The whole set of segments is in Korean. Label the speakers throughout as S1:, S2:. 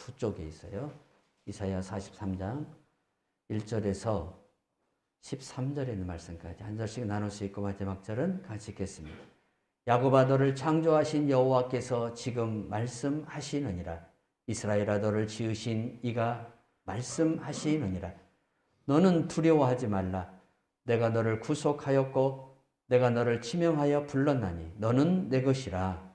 S1: 후쪽에 있어요. 이사야 43장 1절에서 13절에 있는 말씀까지 한 절씩 나눌 수 있고 마지막 절은 같이 읽겠습니다. 야곱아 너를 창조하신 여호와께서 지금 말씀하시느니라. 이스라엘아 너를 지으신 이가 말씀하시느니라. 너는 두려워하지 말라. 내가 너를 구속하였고 내가 너를 지명하여 불렀나니 너는 내 것이라.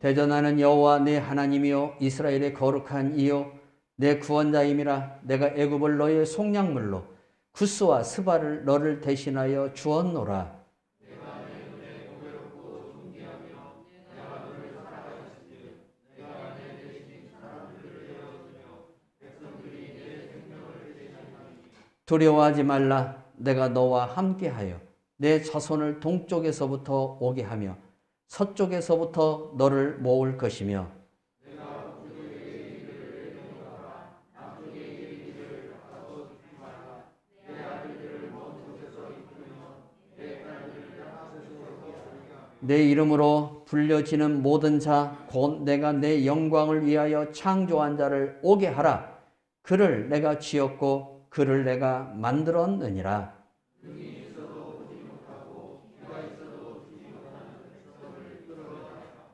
S1: 대전하는 여호와 내 하나님이요 이스라엘의 거룩한 이요 내 구원자임이라. 내가 애굽을 너의 속량물로 구스와 스바를 너를 대신하여 주었노라. 두려워하지 말라. 내가 너와 함께하여 내 자손을 동쪽에서부터 오게 하며 서쪽에서부터 너를 모을 것이며 내 이름으로 불려지는 모든 자 곧 내가 내 영광을 위하여 창조한 자를 오게 하라. 그를 내가 지었고 그를 내가 만들었느니라.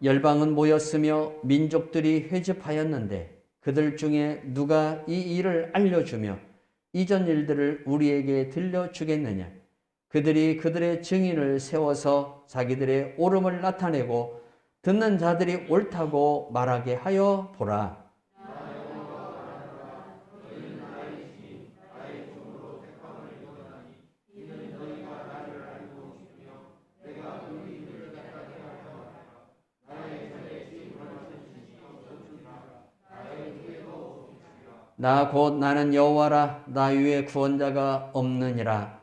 S1: 열방은 모였으며 민족들이 회집하였는데 그들 중에 누가 이 일을 알려주며 이전 일들을 우리에게 들려주겠느냐. 그들이 그들의 증인을 세워서 자기들의 옳음을 나타내고 듣는 자들이 옳다고 말하게 하여 보라. 나 곧 나는 여호와라. 나 위에 구원자가 없느니라.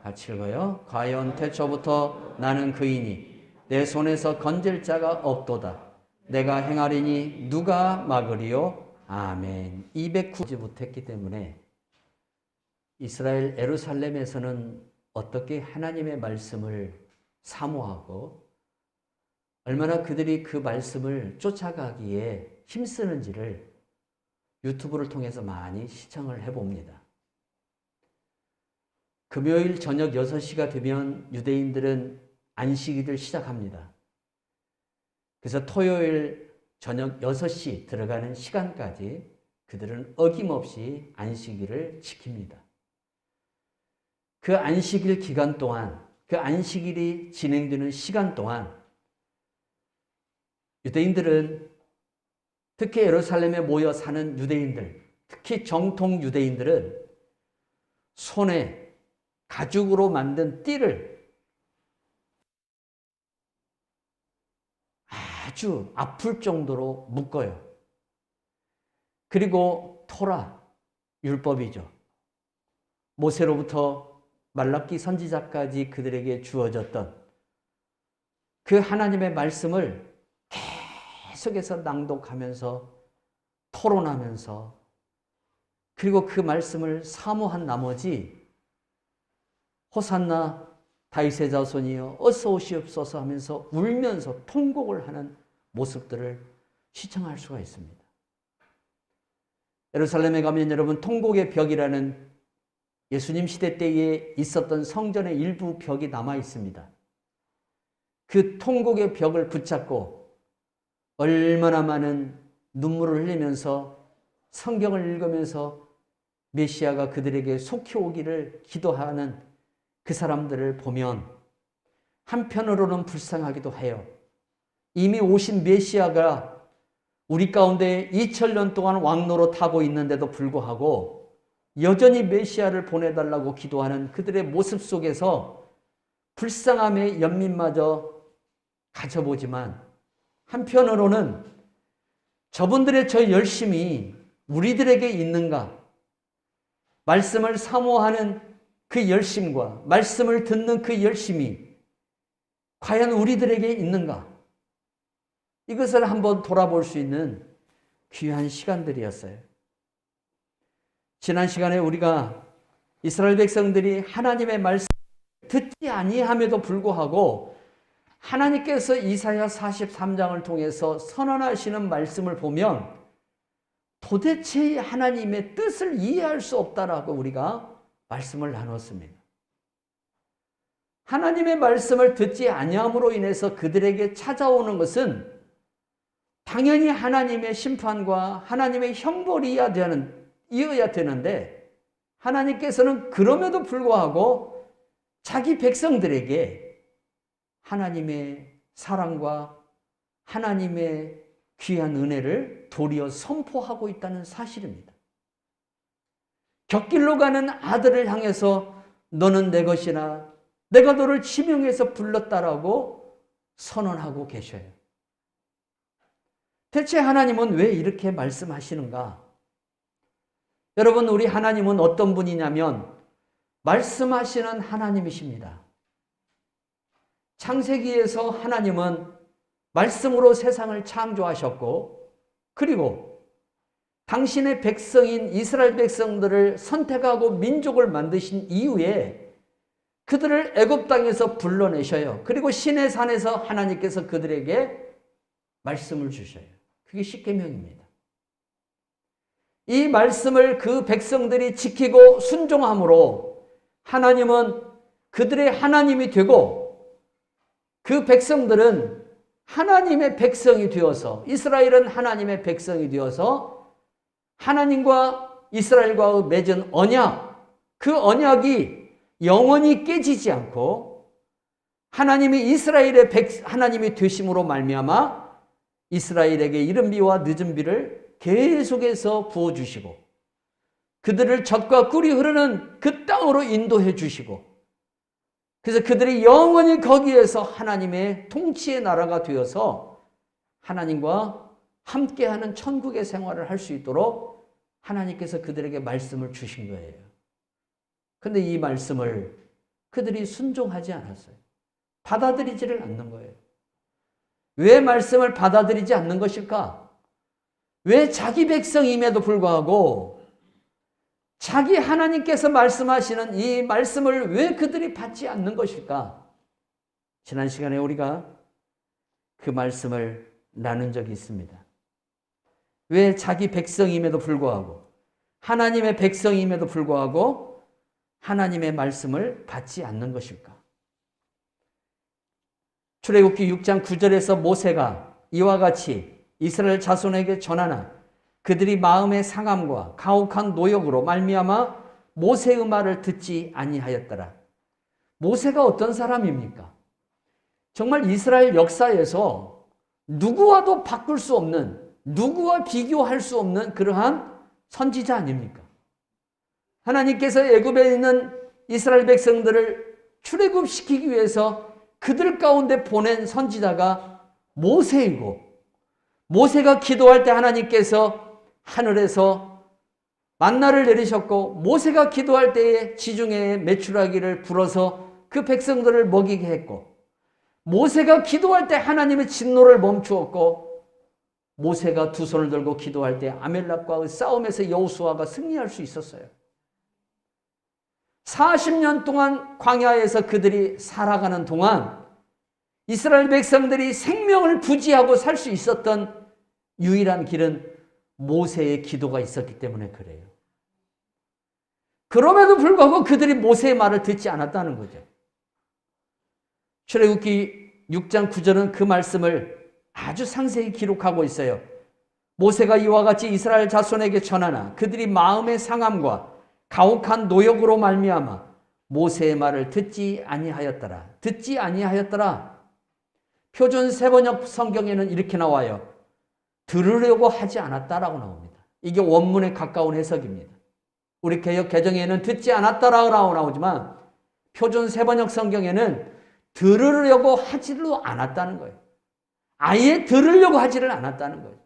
S1: 같이 읽어요. 과연 태초부터 나는 그이니 내 손에서 건질 자가 없도다. 내가 행하리니 누가 막으리요? 아멘. 209지 못했기 때문에 이스라엘 예루살렘에서는 어떻게 하나님의 말씀을 사모하고 얼마나 그들이 그 말씀을 쫓아가기에 힘쓰는지를 유튜브를 통해서 많이 시청을 해봅니다. 금요일 저녁 6시가 되면 유대인들은 안식일을 시작합니다. 그래서 토요일 저녁 6시 들어가는 시간까지 그들은 어김없이 안식일을 지킵니다. 그 안식일 기간 동안, 그 안식일이 진행되는 시간 동안 유대인들은 특히 예루살렘에 모여 사는 유대인들, 특히 정통 유대인들은 손에 가죽으로 만든 띠를 아주 아플 정도로 묶어요. 그리고 토라, 율법이죠. 모세로부터 말라기 선지자까지 그들에게 주어졌던 그 하나님의 말씀을 계속해서 낭독하면서 토론하면서 그리고 그 말씀을 사모한 나머지 호산나 다윗의 자손이여 어서 오시옵소서 하면서 울면서 통곡을 하는 모습들을 시청할 수가 있습니다. 예루살렘에 가면 여러분 통곡의 벽이라는 예수님 시대 때에 있었던 성전의 일부 벽이 남아 있습니다. 그 통곡의 벽을 붙잡고 얼마나 많은 눈물을 흘리면서 성경을 읽으면서 메시아가 그들에게 속히 오기를 기도하는 그 사람들을 보면 한편으로는 불쌍하기도 해요. 이미 오신 메시아가 우리 가운데 2000년 동안 왕노릇하고 있는데도 불구하고 여전히 메시아를 보내달라고 기도하는 그들의 모습 속에서 불쌍함의 연민마저 가져보지만 한편으로는 저분들의 저 열심이 우리들에게 있는가? 말씀을 사모하는 그 열심과 말씀을 듣는 그 열심이 과연 우리들에게 있는가? 이것을 한번 돌아볼 수 있는 귀한 시간들이었어요. 지난 시간에 우리가 이스라엘 백성들이 하나님의 말씀을 듣지 아니함에도 불구하고 하나님께서 이사야 43장을 통해서 선언하시는 말씀을 보면 도대체 하나님의 뜻을 이해할 수 없다라고 우리가 말씀을 나눴습니다. 하나님의 말씀을 듣지 아니함으로 인해서 그들에게 찾아오는 것은 당연히 하나님의 심판과 하나님의 형벌이어야 되는데 하나님께서는 그럼에도 불구하고 자기 백성들에게 하나님의 사랑과 하나님의 귀한 은혜를 도리어 선포하고 있다는 사실입니다. 곁길로 가는 아들을 향해서 너는 내 것이나 내가 너를 지명해서 불렀다라고 선언하고 계셔요. 대체 하나님은 왜 이렇게 말씀하시는가? 여러분, 우리 하나님은 어떤 분이냐면 말씀하시는 하나님이십니다. 창세기에서 하나님은 말씀으로 세상을 창조하셨고 그리고 당신의 백성인 이스라엘 백성들을 선택하고 민족을 만드신 이후에 그들을 애굽 땅에서 불러내셔요. 그리고 시내 산에서 하나님께서 그들에게 말씀을 주셔요. 그게 십계명입니다. 이 말씀을 그 백성들이 지키고 순종함으로 하나님은 그들의 하나님이 되고 그 백성들은 하나님의 백성이 되어서 이스라엘은 하나님의 백성이 되어서 하나님과 이스라엘과 맺은 언약, 그 언약이 영원히 깨지지 않고 하나님이 이스라엘의 하나님이 되심으로 말미암아 이스라엘에게 이른 비와 늦은 비를 계속해서 부어주시고 그들을 젖과 꿀이 흐르는 그 땅으로 인도해 주시고 그래서 그들이 영원히 거기에서 하나님의 통치의 나라가 되어서 하나님과 함께하는 천국의 생활을 할 수 있도록 하나님께서 그들에게 말씀을 주신 거예요. 그런데 이 말씀을 그들이 순종하지 않았어요. 받아들이지를 않는 거예요. 왜 말씀을 받아들이지 않는 것일까? 왜 자기 백성임에도 불구하고 자기 하나님께서 말씀하시는 이 말씀을 왜 그들이 받지 않는 것일까? 지난 시간에 우리가 그 말씀을 나눈 적이 있습니다. 왜 자기 백성임에도 불구하고 하나님의 백성임에도 불구하고 하나님의 말씀을 받지 않는 것일까? 출애굽기 6장 9절에서 모세가 이와 같이 이스라엘 자손에게 전하나 그들이 마음의 상함과 가혹한 노역으로 말미암아 모세의 말을 듣지 아니하였더라. 모세가 어떤 사람입니까? 정말 이스라엘 역사에서 누구와도 바꿀 수 없는, 누구와 비교할 수 없는 그러한 선지자 아닙니까? 하나님께서 애굽에 있는 이스라엘 백성들을 출애굽시키기 위해서 그들 가운데 보낸 선지자가 모세이고 모세가 기도할 때 하나님께서 하늘에서 만나를 내리셨고 모세가 기도할 때에 지중해에 메추라기를 불어서 그 백성들을 먹이게 했고 모세가 기도할 때 하나님의 진노를 멈추었고 모세가 두 손을 들고 기도할 때 아멜렉과의 싸움에서 여호수아가 승리할 수 있었어요. 40년 동안 광야에서 그들이 살아가는 동안 이스라엘 백성들이 생명을 부지하고 살 수 있었던 유일한 길은 모세의 기도가 있었기 때문에 그래요. 그럼에도 불구하고 그들이 모세의 말을 듣지 않았다는 거죠. 출애굽기 6장 9절은 그 말씀을 아주 상세히 기록하고 있어요. 모세가 이와 같이 이스라엘 자손에게 전하나 그들이 마음의 상함과 가혹한 노역으로 말미암아 모세의 말을 듣지 아니하였더라. 듣지 아니하였더라. 표준 세번역 성경에는 이렇게 나와요. 들으려고 하지 않았다라고 나옵니다. 이게 원문에 가까운 해석입니다. 우리 개역 개정에는 듣지 않았다라고 나오지만 표준 세번역 성경에는 들으려고 하지도 않았다는 거예요. 아예 들으려고 하지를 않았다는 거예요.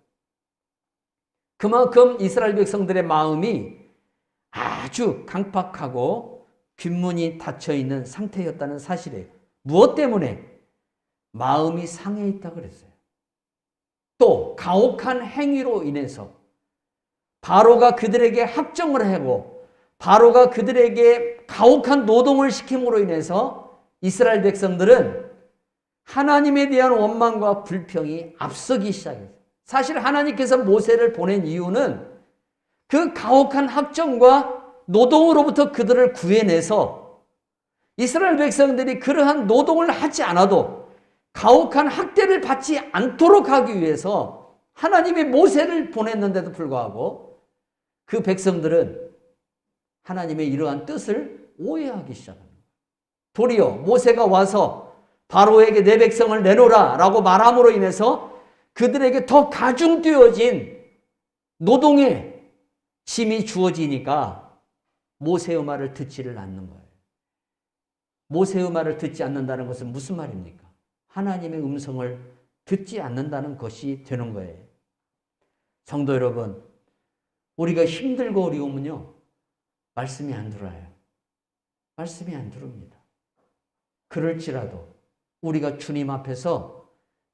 S1: 그만큼 이스라엘 백성들의 마음이 아주 강팍하고 귓문이 닫혀있는 상태였다는 사실이에요. 무엇 때문에? 마음이 상해 있다고 그랬어요. 또 가혹한 행위로 인해서 바로가 그들에게 학정을 하고 바로가 그들에게 가혹한 노동을 시킴으로 인해서 이스라엘 백성들은 하나님에 대한 원망과 불평이 앞서기 시작했어요. 사실 하나님께서 모세를 보낸 이유는 그 가혹한 학정과 노동으로부터 그들을 구해내서 이스라엘 백성들이 그러한 노동을 하지 않아도 가혹한 학대를 받지 않도록 하기 위해서 하나님이 모세를 보냈는데도 불구하고 그 백성들은 하나님의 이러한 뜻을 오해하기 시작합니다. 도리어 모세가 와서 바로에게 내 백성을 내놓으라 라고 말함으로 인해서 그들에게 더 가중되어진 노동의 짐이 주어지니까 모세의 말을 듣지를 않는 거예요. 모세의 말을 듣지 않는다는 것은 무슨 말입니까? 하나님의 음성을 듣지 않는다는 것이 되는 거예요. 성도 여러분, 우리가 힘들고 어려우면요, 말씀이 안 들어요. 말씀이 안 들어옵니다. 그럴지라도 우리가 주님 앞에서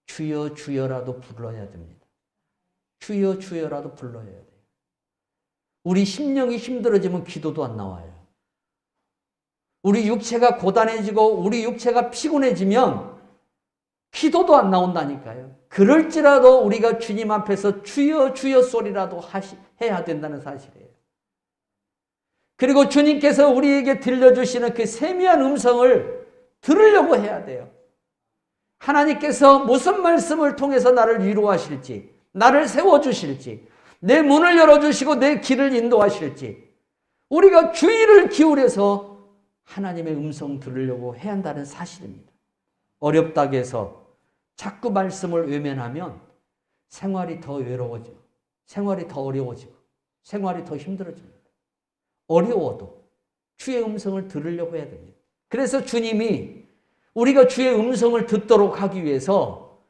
S1: 주여 주여라도 불러야 됩니다. 주여 주여라도 불러야 돼요. 우리 심령이 힘들어지면 기도도 안 나와요. 우리 육체가 고단해지고 우리 육체가 피곤해지면 기도도 안 나온다니까요. 그럴지라도 우리가 주님 앞에서 주여 주여 소리라도 해야 된다는 사실이에요. 그리고 주님께서 우리에게 들려주시는 그 세미한 음성을 들으려고 해야 돼요. 하나님께서 무슨 말씀을 통해서 나를 위로하실지, 나를 세워주실지, 내 문을 열어주시고 내 길을 인도하실지 우리가 주의를 기울여서 하나님의 음성 들으려고 해야 한다는 사실입니다. 어렵다고 해서 자꾸 말씀을 외면하면 생활이 더 외로워지고 생활이 더 어려워지고 생활이 더 힘들어집니다. 어려워도 주의 음성을 들으려고 해야 됩니다. 그래서 주님이 우리가 주의 음성을 듣도록 하기 위해서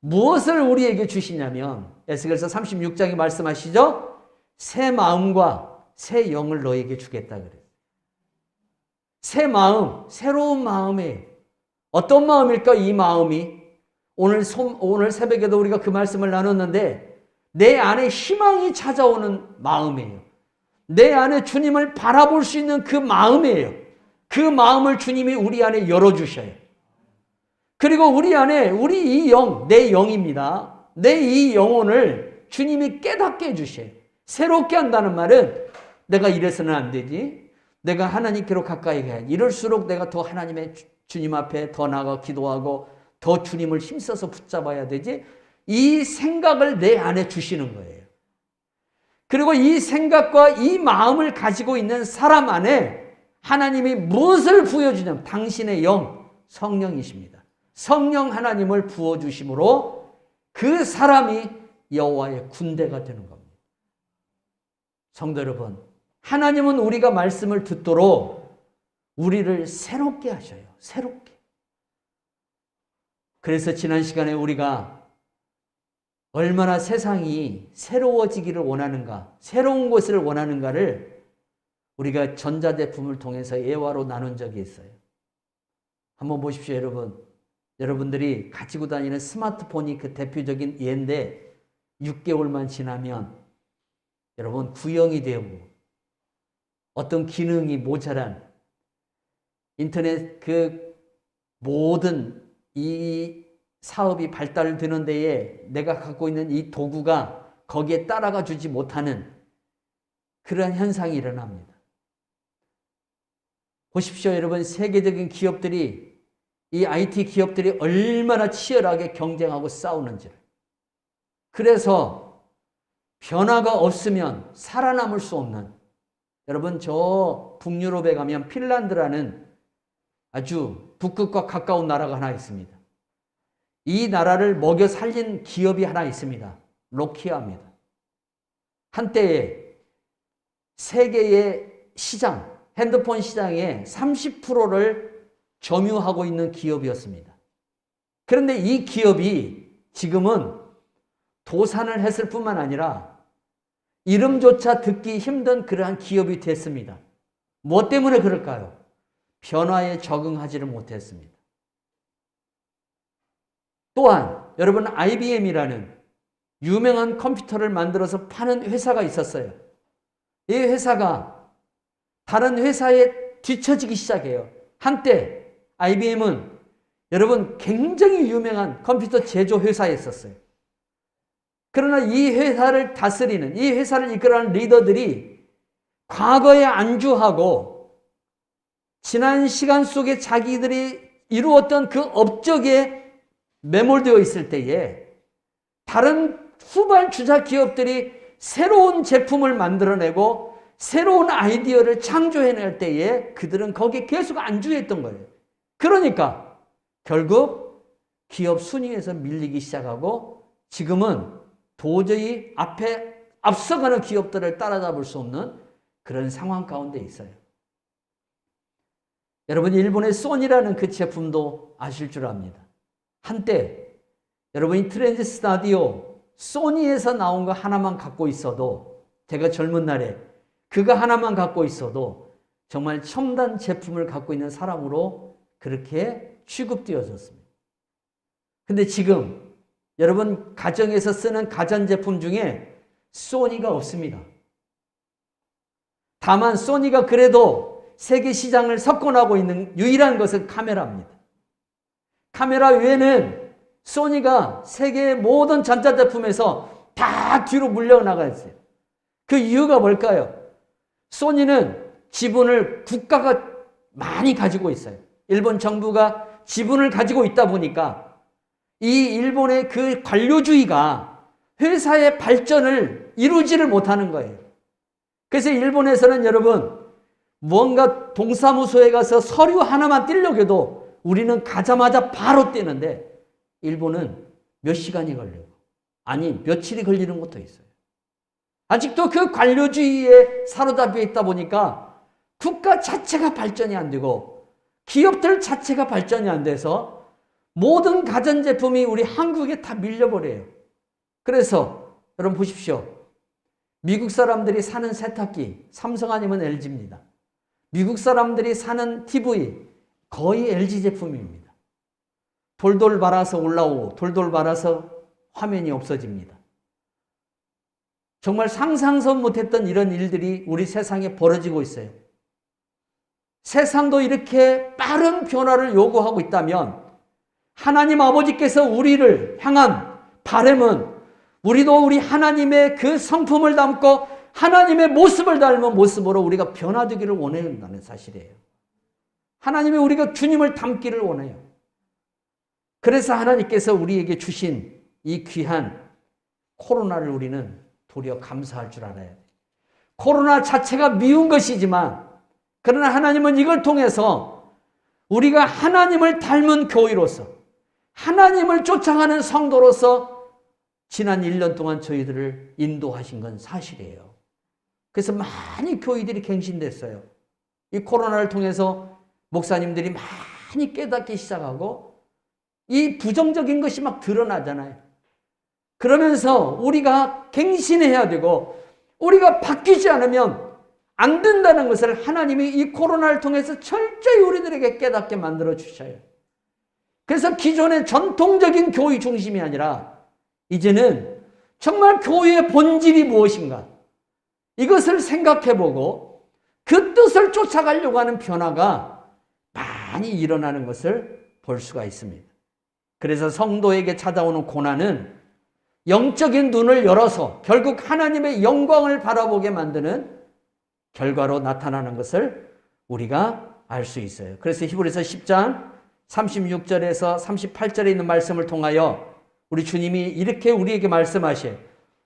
S1: 무엇을 우리에게 주시냐면 에스겔서 36장에 말씀하시죠. 새 마음과 새 영을 너에게 주겠다 그래요. 새 마음, 새로운 마음이에요. 어떤 마음일까? 이 마음이 오늘 새벽에도 우리가 그 말씀을 나눴는데 내 안에 희망이 찾아오는 마음이에요. 내 안에 주님을 바라볼 수 있는 그 마음이에요. 그 마음을 주님이 우리 안에 열어주셔요. 그리고 우리 안에 우리 이 영, 내 영입니다. 내 이 영혼을 주님이 깨닫게 해주셔요. 새롭게 한다는 말은 내가 이래서는 안 되지. 내가 하나님께로 가까이 가야지. 이럴수록 내가 더 하나님의 주님 앞에 더 나가 기도하고 더 주님을 힘써서 붙잡아야 되지. 이 생각을 내 안에 주시는 거예요. 그리고 이 생각과 이 마음을 가지고 있는 사람 안에 하나님이 무엇을 부여주냐면 당신의 영, 성령이십니다. 성령 하나님을 부어주심으로 그 사람이 여호와의 군대가 되는 겁니다. 성도 여러분, 하나님은 우리가 말씀을 듣도록 우리를 새롭게 하셔요. 새롭게. 그래서 지난 시간에 우리가 얼마나 세상이 새로워지기를 원하는가, 새로운 것을 원하는가를 우리가 전자제품을 통해서 예화로 나눈 적이 있어요. 한번 보십시오, 여러분. 여러분들이 가지고 다니는 스마트폰이 그 대표적인 예인데 6개월만 지나면 여러분 구형이 되고 어떤 기능이 모자란 인터넷 그 모든 이 사업이 발달되는 데에 내가 갖고 있는 이 도구가 거기에 따라가 주지 못하는 그러한 현상이 일어납니다. 보십시오, 여러분. 세계적인 기업들이 이 IT 기업들이 얼마나 치열하게 경쟁하고 싸우는지를. 그래서 변화가 없으면 살아남을 수 없는, 여러분 저 북유럽에 가면 핀란드라는 아주 북극과 가까운 나라가 하나 있습니다. 이 나라를 먹여 살린 기업이 하나 있습니다. 노키아입니다. 한때에 세계의 시장, 핸드폰 시장의 30%를 점유하고 있는 기업이었습니다. 그런데 이 기업이 지금은 도산을 했을 뿐만 아니라 이름조차 듣기 힘든 그러한 기업이 됐습니다. 무엇 때문에 그럴까요? 변화에 적응하지를 못했습니다. 또한 여러분, IBM이라는 유명한 컴퓨터를 만들어서 파는 회사가 있었어요. 이 회사가 다른 회사에 뒤처지기 시작해요. 한때 IBM은 여러분 굉장히 유명한 컴퓨터 제조 회사였었어요. 그러나 이 회사를 다스리는, 이 회사를 이끌어가는 리더들이 과거에 안주하고 지난 시간 속에 자기들이 이루었던 그 업적에 매몰되어 있을 때에 다른 후발 주자 기업들이 새로운 제품을 만들어내고 새로운 아이디어를 창조해낼 때에 그들은 거기에 계속 안주했던 거예요. 그러니까 결국 기업 순위에서 밀리기 시작하고 지금은 도저히 앞에 앞서가는 기업들을 따라잡을 수 없는 그런 상황 가운데 있어요. 여러분, 일본의 소니라는 그 제품도 아실 줄 압니다. 한때 여러분이 트랜지스 라디오 소니에서 나온 거 하나만 갖고 있어도, 제가 젊은 날에 그거 하나만 갖고 있어도 정말 첨단 제품을 갖고 있는 사람으로 그렇게 취급되어졌습니다. 근데 지금 여러분 가정에서 쓰는 가전제품 중에 소니가 없습니다. 다만 소니가 그래도 세계 시장을 석권하고 있는 유일한 것은 카메라입니다. 카메라 외에는 소니가 세계의 모든 전자제품에서 다 뒤로 물러나가 있어요. 그 이유가 뭘까요? 소니는 지분을 국가가 많이 가지고 있어요. 일본 정부가 지분을 가지고 있다 보니까 이 일본의 그 관료주의가 회사의 발전을 이루지를 못하는 거예요. 그래서 일본에서는 여러분, 무언가 동사무소에 가서 서류 하나만 떼려고 해도 우리는 가자마자 바로 떼는데 일본은 몇 시간이 걸려요. 아니, 며칠이 걸리는 것도 있어요. 아직도 그 관료주의에 사로잡혀 있다 보니까 국가 자체가 발전이 안 되고 기업들 자체가 발전이 안 돼서 모든 가전제품이 우리 한국에 다 밀려버려요. 그래서 여러분 보십시오. 미국 사람들이 사는 세탁기, 삼성 아니면 LG입니다. 미국 사람들이 사는 TV, 거의 LG 제품입니다. 돌돌 말아서 올라오고 돌돌 말아서 화면이 없어집니다. 정말 상상도 못했던 이런 일들이 우리 세상에 벌어지고 있어요. 세상도 이렇게 빠른 변화를 요구하고 있다면 하나님 아버지께서 우리를 향한 바람은 우리도 우리 하나님의 그 성품을 담고 하나님의 모습을 닮은 모습으로 우리가 변화되기를 원한다는 사실이에요. 하나님이 우리가 주님을 닮기를 원해요. 그래서 하나님께서 우리에게 주신 이 귀한 코로나를 우리는 도리어 감사할 줄 알아야 돼요. 코로나 자체가 미운 것이지만 그러나 하나님은 이걸 통해서 우리가 하나님을 닮은 교회로서 하나님을 쫓아가는 성도로서 지난 1년 동안 저희들을 인도하신 건 사실이에요. 그래서 많이 교회들이 갱신됐어요. 이 코로나를 통해서 목사님들이 많이 깨닫기 시작하고 이 부정적인 것이 막 드러나잖아요. 그러면서 우리가 갱신해야 되고 우리가 바뀌지 않으면 안 된다는 것을 하나님이 이 코로나를 통해서 철저히 우리들에게 깨닫게 만들어 주셔요. 그래서 기존의 전통적인 교회 중심이 아니라 이제는 정말 교회의 본질이 무엇인가 이것을 생각해보고 그 뜻을 쫓아가려고 하는 변화가 많이 일어나는 것을 볼 수가 있습니다. 그래서 성도에게 찾아오는 고난은 영적인 눈을 열어서 결국 하나님의 영광을 바라보게 만드는 결과로 나타나는 것을 우리가 알 수 있어요. 그래서 히브리서 10장 36절에서 38절에 있는 말씀을 통하여 우리 주님이 이렇게 우리에게 말씀하셔요.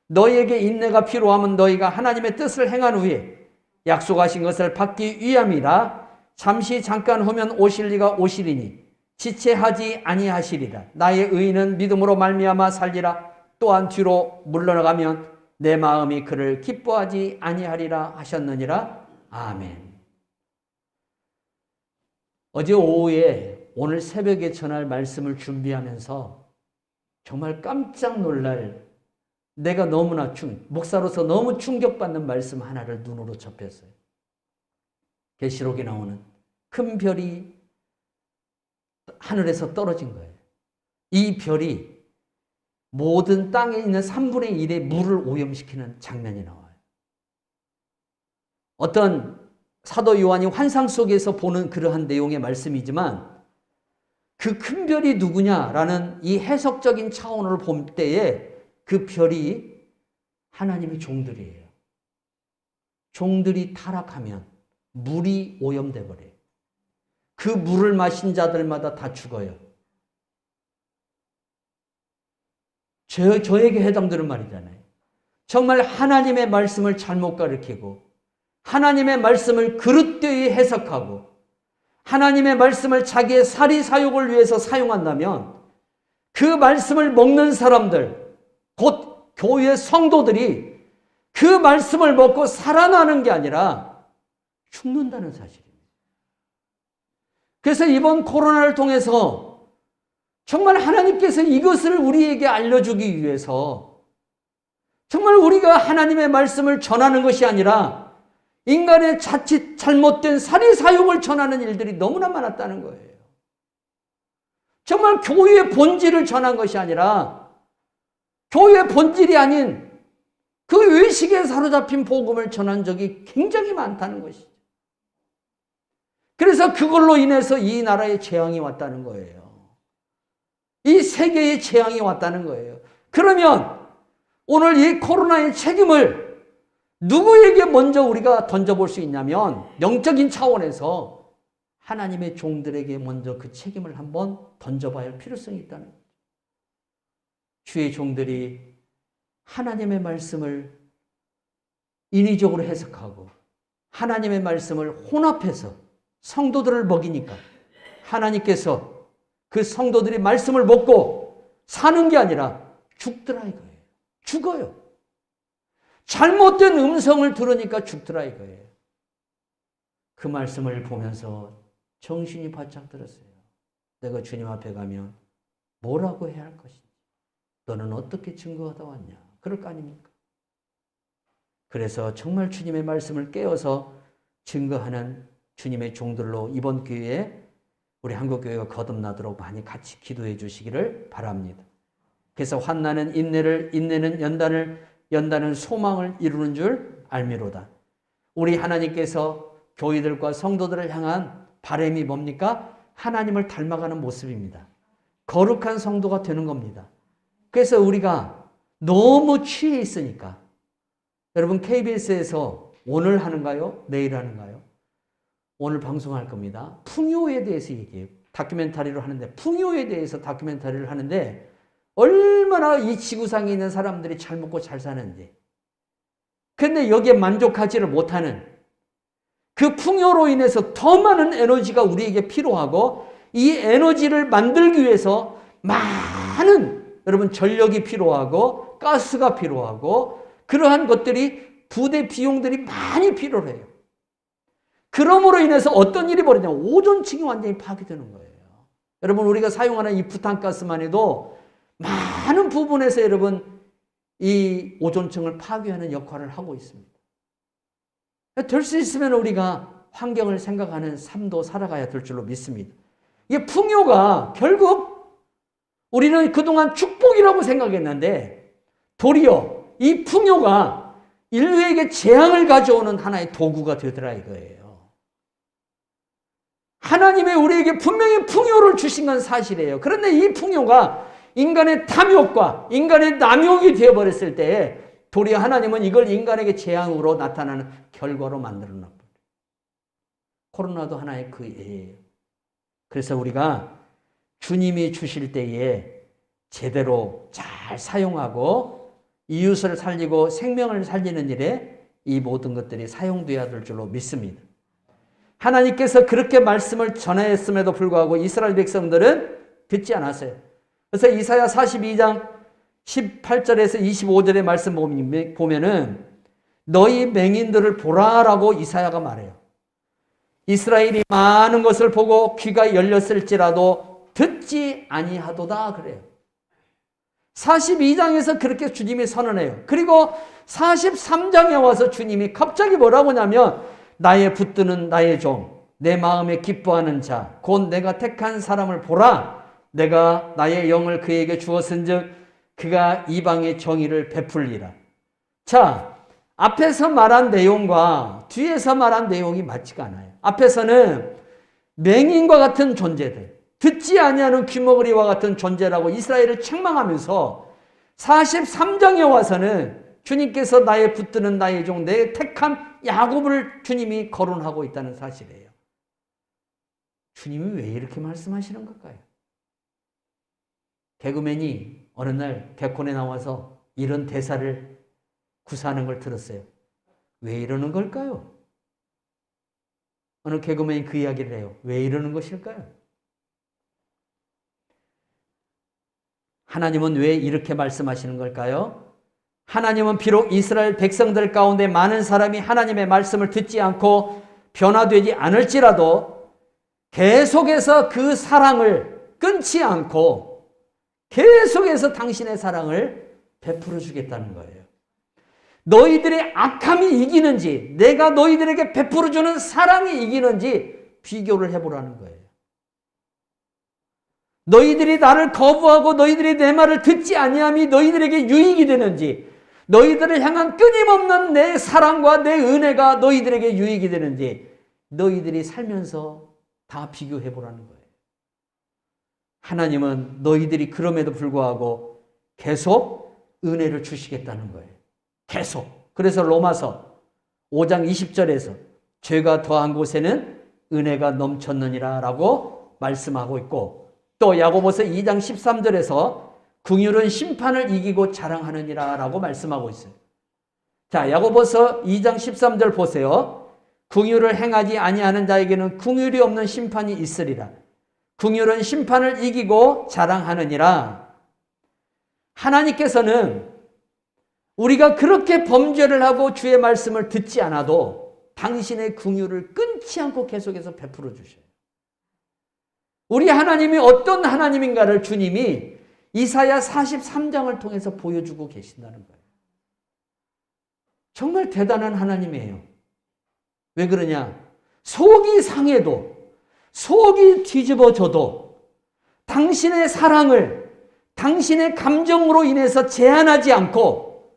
S1: 너희에게 인내가 필요하면 너희가 하나님의 뜻을 행한 후에 약속하신 것을 받기 위함이라. 잠시 잠깐 후면 오실 이가 오시리니 지체하지 아니하시리라. 나의 의인은 믿음으로 말미암아 살리라. 또한 뒤로 물러나가면 내 마음이 그를 기뻐하지 아니하리라 하셨느니라. 아멘. 어제 오후에 오늘 새벽에 전할 말씀을 준비하면서 정말 깜짝 놀랄 내가 너무나 목사로서 너무 충격받는 말씀 하나를 눈으로 접했어요. 계시록에 나오는 큰 별이 하늘에서 떨어진 거예요. 이 별이 모든 땅에 있는 3분의 1의 물을 오염시키는 장면이 나와요. 어떤 사도 요한이 환상 속에서 보는 그러한 내용의 말씀이지만 그 큰 별이 누구냐라는 이 해석적인 차원을 볼 때에 그 별이 하나님의 종들이에요. 종들이 타락하면 물이 오염돼 버려요. 그 물을 마신 자들마다 다 죽어요. 저에게 해당되는 말이잖아요. 정말 하나님의 말씀을 잘못 가르치고 하나님의 말씀을 그릇되이 해석하고 하나님의 말씀을 자기의 사리사욕을 위해서 사용한다면 그 말씀을 먹는 사람들, 곧 교회의 성도들이 그 말씀을 먹고 살아나는 게 아니라 죽는다는 사실입니다. 그래서 이번 코로나를 통해서 정말 하나님께서 이것을 우리에게 알려주기 위해서 정말 우리가 하나님의 말씀을 전하는 것이 아니라 인간의 자칫 잘못된 사리사욕을 전하는 일들이 너무나 많았다는 거예요. 정말 교회의 본질을 전한 것이 아니라 교회의 본질이 아닌 그 의식에 사로잡힌 복음을 전한 적이 굉장히 많다는 것이죠. 그래서 그걸로 인해서 이 나라에 재앙이 왔다는 거예요. 이 세계에 재앙이 왔다는 거예요. 그러면 오늘 이 코로나의 책임을 누구에게 먼저 우리가 던져볼 수 있냐면 영적인 차원에서 하나님의 종들에게 먼저 그 책임을 한번 던져봐야 할 필요성이 있다는 거죠. 주의 종들이 하나님의 말씀을 인위적으로 해석하고 하나님의 말씀을 혼합해서 성도들을 먹이니까 하나님께서 그 성도들이 말씀을 먹고 사는 게 아니라 죽더라 이거예요. 죽어요. 잘못된 음성을 들으니까 죽더라 이거예요. 그 말씀을 보면서 정신이 바짝 들었어요. 내가 주님 앞에 가면 뭐라고 해야 할 것인지, 너는 어떻게 증거하다 왔냐, 그럴 거 아닙니까? 그래서 정말 주님의 말씀을 깨어서 증거하는 주님의 종들로 이번 기회에 우리 한국교회가 거듭나도록 많이 같이 기도해 주시기를 바랍니다. 그래서 환난은 인내를, 인내는 연단을, 연단은 소망을 이루는 줄 알미로다. 우리 하나님께서 교회들과 성도들을 향한 바람이 뭡니까? 하나님을 닮아가는 모습입니다. 거룩한 성도가 되는 겁니다. 그래서 우리가 너무 취해 있으니까 여러분 KBS에서 오늘 하는가요? 내일 하는가요? 오늘 방송할 겁니다. 풍요에 대해서 얘기해요. 다큐멘터리로 하는데 풍요에 대해서 다큐멘터리를 하는데 얼마나 이 지구상에 있는 사람들이 잘 먹고 잘 사는지, 근데 여기에 만족하지를 못하는 그 풍요로 인해서 더 많은 에너지가 우리에게 필요하고 이 에너지를 만들기 위해서 많은 여러분 전력이 필요하고 가스가 필요하고 그러한 것들이 부대 비용들이 많이 필요해요. 그러므로 인해서 어떤 일이 벌어지냐면 오존층이 완전히 파괴되는 거예요. 여러분 우리가 사용하는 이 부탄가스만 해도 많은 부분에서 여러분 이 오존층을 파괴하는 역할을 하고 있습니다. 될 수 있으면 우리가 환경을 생각하는 삶도 살아가야 될 줄로 믿습니다. 이게 풍요가 결국 우리는 그동안 축복이라고 생각했는데 도리어 이 풍요가 인류에게 재앙을 가져오는 하나의 도구가 되더라 이거예요. 하나님이 우리에게 분명히 풍요를 주신 건 사실이에요. 그런데 이 풍요가 인간의 탐욕과 인간의 남욕이 되어버렸을 때에 도리어 하나님은 이걸 인간에게 재앙으로 나타나는 결과로 만들어놨어요. 코로나도 하나의 그 예예요. 그래서 우리가 주님이 주실 때에 제대로 잘 사용하고 이웃을 살리고 생명을 살리는 일에 이 모든 것들이 사용되어야 될 줄로 믿습니다. 하나님께서 그렇게 말씀을 전했음에도 불구하고 이스라엘 백성들은 듣지 않았어요. 그래서 이사야 42장 18절에서 25절의 말씀 보면은 너희 맹인들을 보라라고 이사야가 말해요. 이스라엘이 많은 것을 보고 귀가 열렸을지라도 듣지 아니하도다 그래요. 42장에서 그렇게 주님이 선언해요. 그리고 43장에 와서 주님이 갑자기 뭐라고 하냐면 나의 붙드는 나의 종, 내 마음에 기뻐하는 자, 곧 내가 택한 사람을 보라. 내가 나의 영을 그에게 주었은즉 그가 이방의 정의를 베풀리라. 자, 앞에서 말한 내용과 뒤에서 말한 내용이 맞지가 않아요. 앞에서는 맹인과 같은 존재들, 듣지 아니하는 귀머거리와 같은 존재라고 이스라엘을 책망하면서 43장에 와서는 주님께서 나의 붙드는 나의 종, 내 택한 야곱을 주님이 거론하고 있다는 사실이에요. 주님이 왜 이렇게 말씀하시는 걸까요? 개그맨이 어느 날 개콘에 나와서 이런 대사를 구사하는 걸 들었어요. 왜 이러는 걸까요? 어느 개그맨이 그 이야기를 해요. 왜 이러는 것일까요? 하나님은 왜 이렇게 말씀하시는 걸까요? 하나님은 비록 이스라엘 백성들 가운데 많은 사람이 하나님의 말씀을 듣지 않고 변화되지 않을지라도 계속해서 그 사랑을 끊지 않고 계속해서 당신의 사랑을 베풀어 주겠다는 거예요. 너희들의 악함이 이기는지 내가 너희들에게 베풀어 주는 사랑이 이기는지 비교를 해보라는 거예요. 너희들이 나를 거부하고 너희들이 내 말을 듣지 아니함이 너희들에게 유익이 되는지, 너희들을 향한 끊임없는 내 사랑과 내 은혜가 너희들에게 유익이 되는지 너희들이 살면서 다 비교해 보라는 거예요. 하나님은 너희들이 그럼에도 불구하고 계속 은혜를 주시겠다는 거예요. 계속. 그래서 로마서 5장 20절에서 죄가 더한 곳에는 은혜가 넘쳤느니라 라고 말씀하고 있고, 또 야고보서 2장 13절에서 긍휼은 심판을 이기고 자랑하느니라 라고 말씀하고 있어요. 자, 야고보서 2장 13절 보세요. 긍휼을 행하지 아니하는 자에게는 긍휼이 없는 심판이 있으리라. 긍휼은 심판을 이기고 자랑하느니라. 하나님께서는 우리가 그렇게 범죄를 하고 주의 말씀을 듣지 않아도 당신의 긍휼을 끊지 않고 계속해서 베풀어 주셔요. 우리 하나님이 어떤 하나님인가를 주님이 이사야 43장을 통해서 보여주고 계신다는 거예요. 정말 대단한 하나님이에요. 왜 그러냐? 속이 상해도, 속이 뒤집어져도 당신의 사랑을 당신의 감정으로 인해서 제한하지 않고,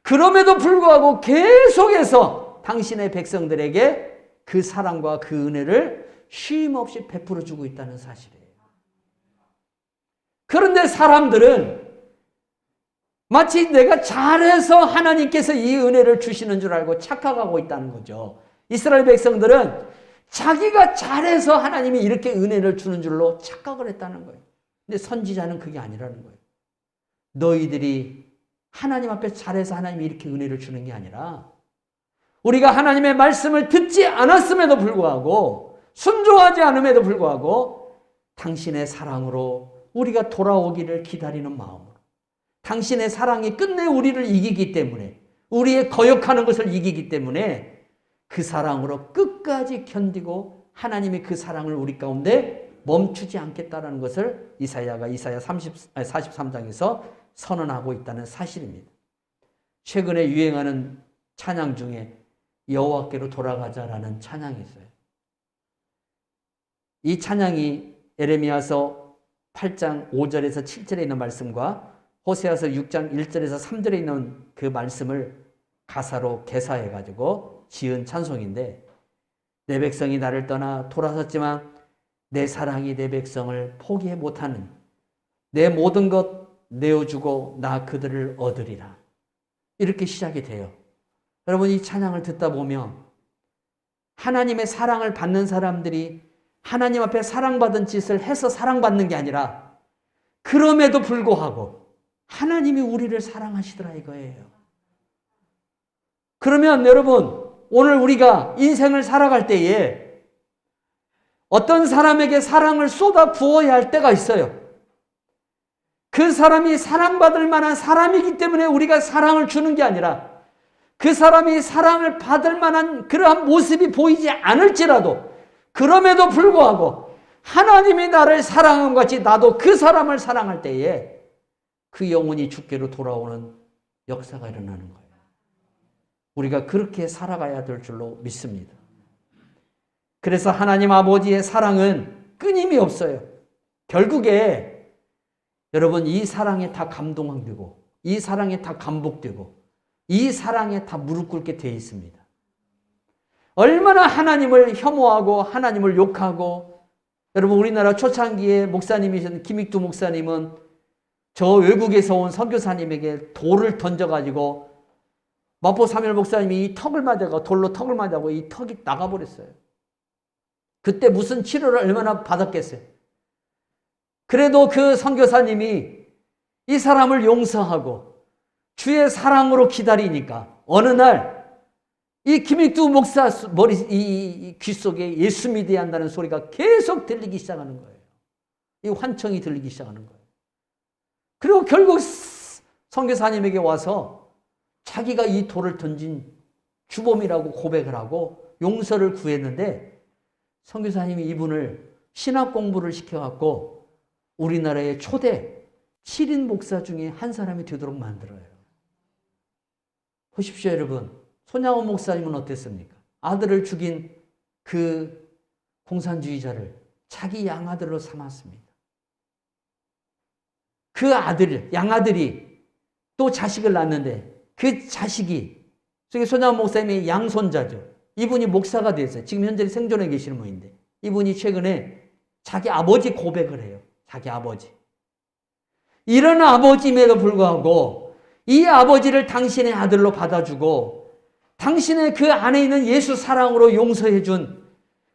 S1: 그럼에도 불구하고 계속해서 당신의 백성들에게 그 사랑과 그 은혜를 쉼없이 베풀어 주고 있다는 사실이에요. 그런데 사람들은 마치 내가 잘해서 하나님께서 이 은혜를 주시는 줄 알고 착각하고 있다는 거죠. 이스라엘 백성들은 자기가 잘해서 하나님이 이렇게 은혜를 주는 줄로 착각을 했다는 거예요. 근데 선지자는 그게 아니라는 거예요. 너희들이 하나님 앞에 잘해서 하나님이 이렇게 은혜를 주는 게 아니라, 우리가 하나님의 말씀을 듣지 않았음에도 불구하고, 순종하지 않음에도 불구하고 당신의 사랑으로 우리가 돌아오기를 기다리는 마음으로, 당신의 사랑이 끝내 우리를 이기기 때문에, 우리의 거역하는 것을 이기기 때문에 그 사랑으로 끝까지 견디고 하나님이 그 사랑을 우리 가운데 멈추지 않겠다는 것을 이사야가 이사야 43장에서 선언하고 있다는 사실입니다. 최근에 유행하는 찬양 중에 여호와께로 돌아가자라는 찬양이 있어요. 이 찬양이 에레미야서 8장 5절에서 7절에 있는 말씀과 호세아서 6장 1절에서 3절에 있는 그 말씀을 가사로 개사해가지고 지은 찬송인데, 내 백성이 나를 떠나 돌아섰지만 내 사랑이 내 백성을 포기해 못하는, 내 모든 것 내어주고 나 그들을 얻으리라, 이렇게 시작이 돼요. 여러분, 이 찬양을 듣다 보면 하나님의 사랑을 받는 사람들이 하나님 앞에 사랑받은 짓을 해서 사랑받는 게 아니라, 그럼에도 불구하고 하나님이 우리를 사랑하시더라 이거예요. 그러면 여러분, 오늘 우리가 인생을 살아갈 때에 어떤 사람에게 사랑을 쏟아 부어야 할 때가 있어요. 그 사람이 사랑받을 만한 사람이기 때문에 우리가 사랑을 주는 게 아니라, 그 사람이 사랑을 받을 만한 그러한 모습이 보이지 않을지라도, 그럼에도 불구하고 하나님이 나를 사랑한 것 같이 나도 그 사람을 사랑할 때에 그 영혼이 주께로 돌아오는 역사가 일어나는 거예요. 우리가 그렇게 살아가야 될 줄로 믿습니다. 그래서 하나님 아버지의 사랑은 끊임이 없어요. 결국에 여러분 이 사랑에 다 감동되고 이 사랑에 다 감복되고 이 사랑에 다 무릎 꿇게 되어 있습니다. 얼마나 하나님을 혐오하고 하나님을 욕하고, 여러분 우리나라 초창기에 목사님이신 김익두 목사님은 저 외국에서 온 선교사님에게 돌을 던져가지고 마포 사무엘 목사님이 이 턱을 맞아가 돌로 턱을 맞아고 이 턱이 나가버렸어요. 그때 무슨 치료를 얼마나 받았겠어요. 그래도 그 선교사님이 이 사람을 용서하고 주의 사랑으로 기다리니까 어느 날 이 김익두 목사 머리 이 귀 속에 예수 믿어야 한다는 소리가 계속 들리기 시작하는 거예요. 이 환청이 들리기 시작하는 거예요. 그리고 결국 선교사님에게 와서 자기가 이 돌을 던진 주범이라고 고백을 하고 용서를 구했는데, 선교사님이 이분을 신학 공부를 시켜갖고 우리나라의 초대 7인 목사 중에 한 사람이 되도록 만들어요. 보십시오 여러분. 손양원 목사님은 어땠습니까? 아들을 죽인 그 공산주의자를 자기 양아들로 삼았습니다. 그 아들, 양아들이 또 자식을 낳았는데 그 자식이, 손양원 목사님의 양손자죠. 이분이 목사가 됐어요. 지금 현재 생존해 계시는 분인데 이분이 최근에 자기 아버지 고백을 해요. 자기 아버지. 이런 아버지임에도 불구하고 이 아버지를 당신의 아들로 받아주고 당신의 그 안에 있는 예수 사랑으로 용서해 준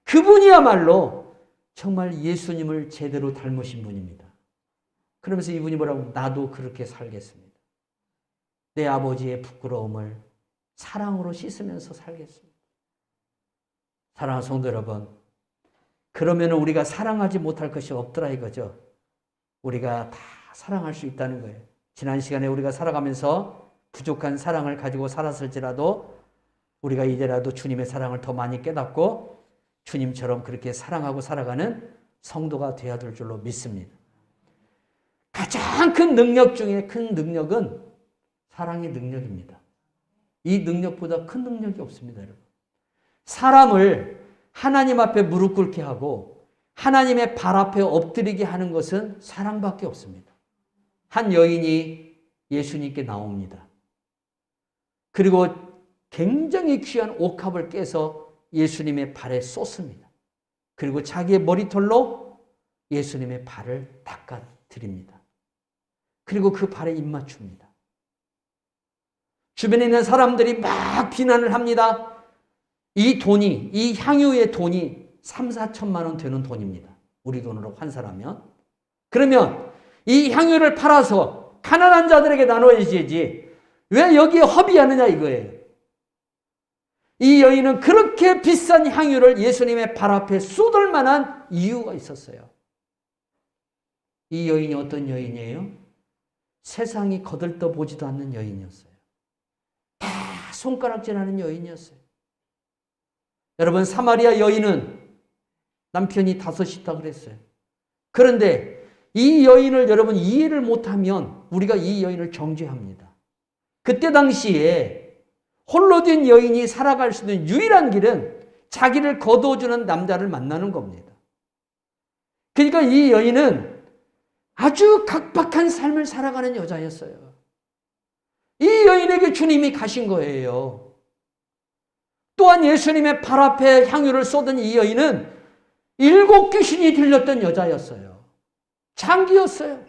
S1: 그분이야말로 정말 예수님을 제대로 닮으신 분입니다. 그러면서 이분이 뭐라고? 나도 그렇게 살겠습니다. 내 아버지의 부끄러움을 사랑으로 씻으면서 살겠습니다. 사랑하는 성도 여러분, 그러면 우리가 사랑하지 못할 것이 없더라 이거죠. 우리가 다 사랑할 수 있다는 거예요. 지난 시간에 우리가 살아가면서 부족한 사랑을 가지고 살았을지라도 우리가 이제라도 주님의 사랑을 더 많이 깨닫고 주님처럼 그렇게 사랑하고 살아가는 성도가 되어야 될 줄로 믿습니다. 가장 큰 능력 중에 큰 능력은 사랑의 능력입니다. 이 능력보다 큰 능력이 없습니다, 여러분. 사람을 하나님 앞에 무릎 꿇게 하고 하나님의 발 앞에 엎드리게 하는 것은 사랑밖에 없습니다. 한 여인이 예수님께 나옵니다. 그리고 굉장히 귀한 옥합을 깨서 예수님의 발에 쏟습니다. 그리고 자기의 머리털로 예수님의 발을 닦아드립니다. 그리고 그 발에 입맞춥니다. 주변에 있는 사람들이 막 비난을 합니다. 이 돈이, 이 향유의 돈이 3, 4천만 원 되는 돈입니다. 우리 돈으로 환산하면. 그러면 이 향유를 팔아서 가난한 자들에게 나눠야지 왜 여기에 허비하느냐 이거예요. 이 여인은 그렇게 비싼 향유를 예수님의 발 앞에 쏟을 만한 이유가 있었어요. 이 여인이 어떤 여인이에요? 세상이 거들떠 보지도 않는 여인이었어요. 다 손가락질하는 여인이었어요. 여러분, 사마리아 여인은 남편이 5 있다 그랬어요. 그런데 이 여인을 여러분 이해를 못하면 우리가 이 여인을 정죄합니다. 그때 당시에 홀로 된 여인이 살아갈 수 있는 유일한 길은 자기를 거두어주는 남자를 만나는 겁니다. 그러니까 이 여인은 아주 각박한 삶을 살아가는 여자였어요. 이 여인에게 주님이 가신 거예요. 또한 예수님의 발 앞에 향유를 쏟은 이 여인은 7 귀신이 들렸던 여자였어요. 장기였어요.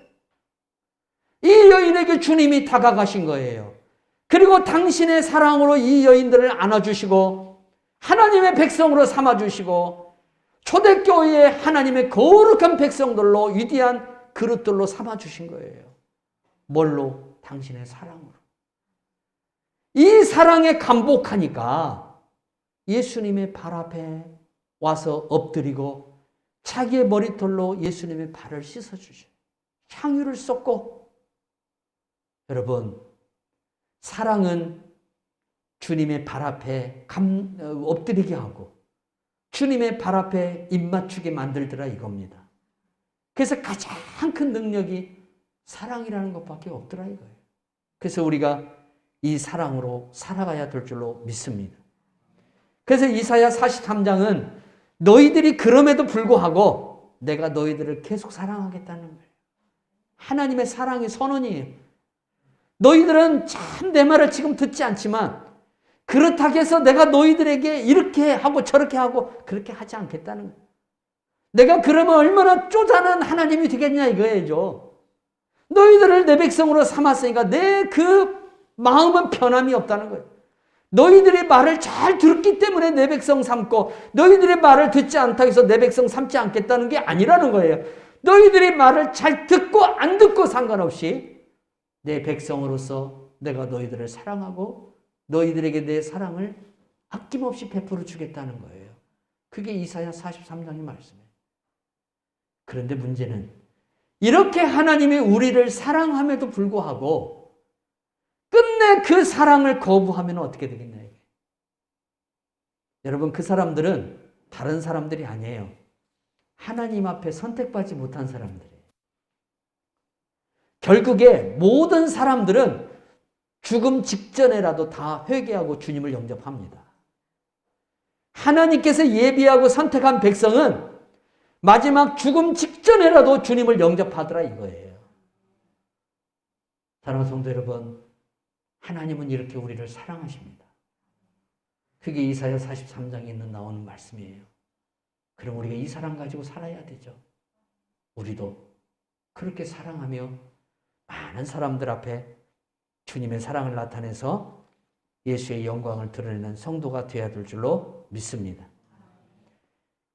S1: 이 여인에게 주님이 다가가신 거예요. 그리고 당신의 사랑으로 이 여인들을 안아주시고 하나님의 백성으로 삼아주시고 초대교회의 하나님의 거룩한 백성들로 위대한 그릇들로 삼아주신 거예요. 뭘로? 당신의 사랑으로. 이 사랑에 감복하니까 예수님의 발 앞에 와서 엎드리고 자기의 머리털로 예수님의 발을 씻어주셔요. 향유를 쏟고. 여러분, 사랑은 주님의 발 앞에 엎드리게 하고 주님의 발 앞에 입맞추게 만들더라 이겁니다. 그래서 가장 큰 능력이 사랑이라는 것밖에 없더라 이거예요. 그래서 우리가 이 사랑으로 살아가야 될 줄로 믿습니다. 그래서 이사야 43장은 너희들이 그럼에도 불구하고 내가 너희들을 계속 사랑하겠다는 거예요. 하나님의 사랑의 선언이에요. 너희들은 참 내 말을 지금 듣지 않지만 그렇다고 해서 내가 너희들에게 이렇게 하고 저렇게 하고 그렇게 하지 않겠다는 거예요. 내가 그러면 얼마나 쪼잔한 하나님이 되겠냐 이거예요. 너희들을 내 백성으로 삼았으니까 내 그 마음은 변함이 없다는 거예요. 너희들의 말을 잘 들었기 때문에 내 백성 삼고 너희들의 말을 듣지 않다고 해서 내 백성 삼지 않겠다는 게 아니라는 거예요. 너희들의 말을 잘 듣고 안 듣고 상관없이 내 백성으로서 내가 너희들을 사랑하고 너희들에게 내 사랑을 아낌없이 베풀어 주겠다는 거예요. 그게 이사야 43장의 말씀이에요. 그런데 문제는 이렇게 하나님이 우리를 사랑함에도 불구하고 끝내 그 사랑을 거부하면 어떻게 되겠냐. 여러분, 그 사람들은 다른 사람들이 아니에요. 하나님 앞에 선택받지 못한 사람들이에요. 결국에 모든 사람들은 죽음 직전에라도 다 회개하고 주님을 영접합니다. 하나님께서 예비하고 선택한 백성은 마지막 죽음 직전에라도 주님을 영접하더라 이거예요. 사랑하는 성도 여러분, 하나님은 이렇게 우리를 사랑하십니다. 그게 이사야 43장에 있는 나오는 말씀이에요. 그럼 우리가 이 사랑 가지고 살아야 되죠. 우리도 그렇게 사랑하며 많은 사람들 앞에 주님의 사랑을 나타내서 예수의 영광을 드러내는 성도가 되어야 될 줄로 믿습니다.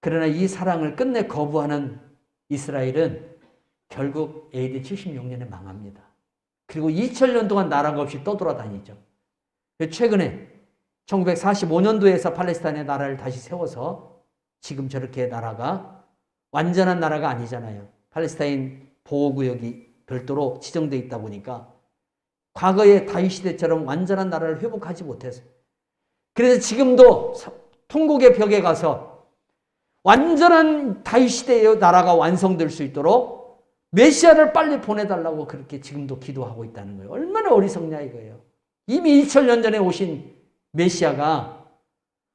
S1: 그러나 이 사랑을 끝내 거부하는 이스라엘은 결국 AD 76년에 망합니다. 그리고 2000년 동안 나라가 없이 떠돌아다니죠. 최근에 1945년도에서 팔레스타인의 나라를 다시 세워서 지금 저렇게 나라가 완전한 나라가 아니잖아요. 팔레스타인 보호구역이 별도로 지정되어 있다 보니까 과거의 다윗 시대처럼 완전한 나라를 회복하지 못했어요. 그래서 지금도 통곡의 벽에 가서 완전한 다윗 시대의 나라가 완성될 수 있도록 메시아를 빨리 보내달라고 그렇게 지금도 기도하고 있다는 거예요. 얼마나 어리석냐 이거예요. 이미 2000년 전에 오신 메시아가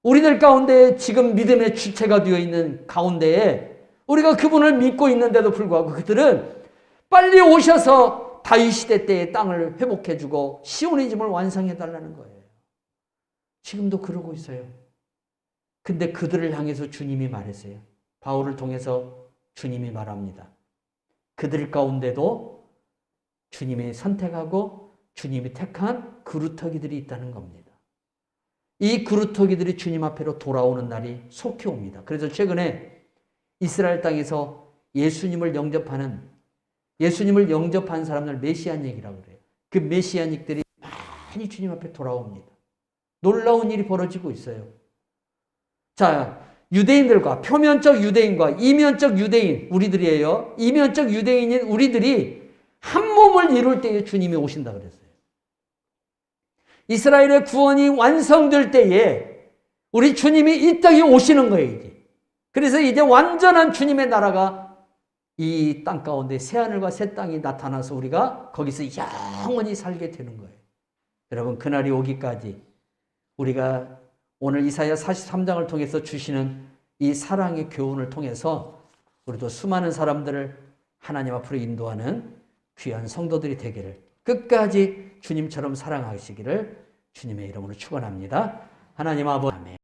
S1: 우리들 가운데 지금 믿음의 주체가 되어 있는 가운데에 우리가 그분을 믿고 있는데도 불구하고 그들은 빨리 오셔서 다윗 시대 때의 땅을 회복해주고 시오니즘을 완성해달라는 거예요. 지금도 그러고 있어요. 근데 그들을 향해서 주님이 말했어요. 바울을 통해서 주님이 말합니다. 그들 가운데도 주님이 선택하고 주님이 택한 그루터기들이 있다는 겁니다. 이 그루터기들이 주님 앞으로 돌아오는 날이 속히 옵니다. 그래서 최근에 이스라엘 땅에서 예수님을 영접한 사람들 메시아닉이라고 그래요. 그 메시아닉들이 많이 주님 앞에 돌아옵니다. 놀라운 일이 벌어지고 있어요. 자, 유대인들과 표면적 유대인과 이면적 유대인 우리들이에요. 이면적 유대인인 우리들이 한 몸을 이룰 때에 주님이 오신다 그랬어요. 이스라엘의 구원이 완성될 때에 우리 주님이 이 땅에 오시는 거예요. 이제. 그래서 이제 완전한 주님의 나라가 이 땅 가운데 새하늘과 새 땅이 나타나서 우리가 거기서 영원히 살게 되는 거예요. 여러분, 그날이 오기까지 우리가 오늘 이사야 43장을 통해서 주시는 이 사랑의 교훈을 통해서 우리도 수많은 사람들을 하나님 앞으로 인도하는 귀한 성도들이 되기를, 끝까지 주님처럼 사랑하시기를 주님의 이름으로 축원합니다. 하나님 아버지. 아멘.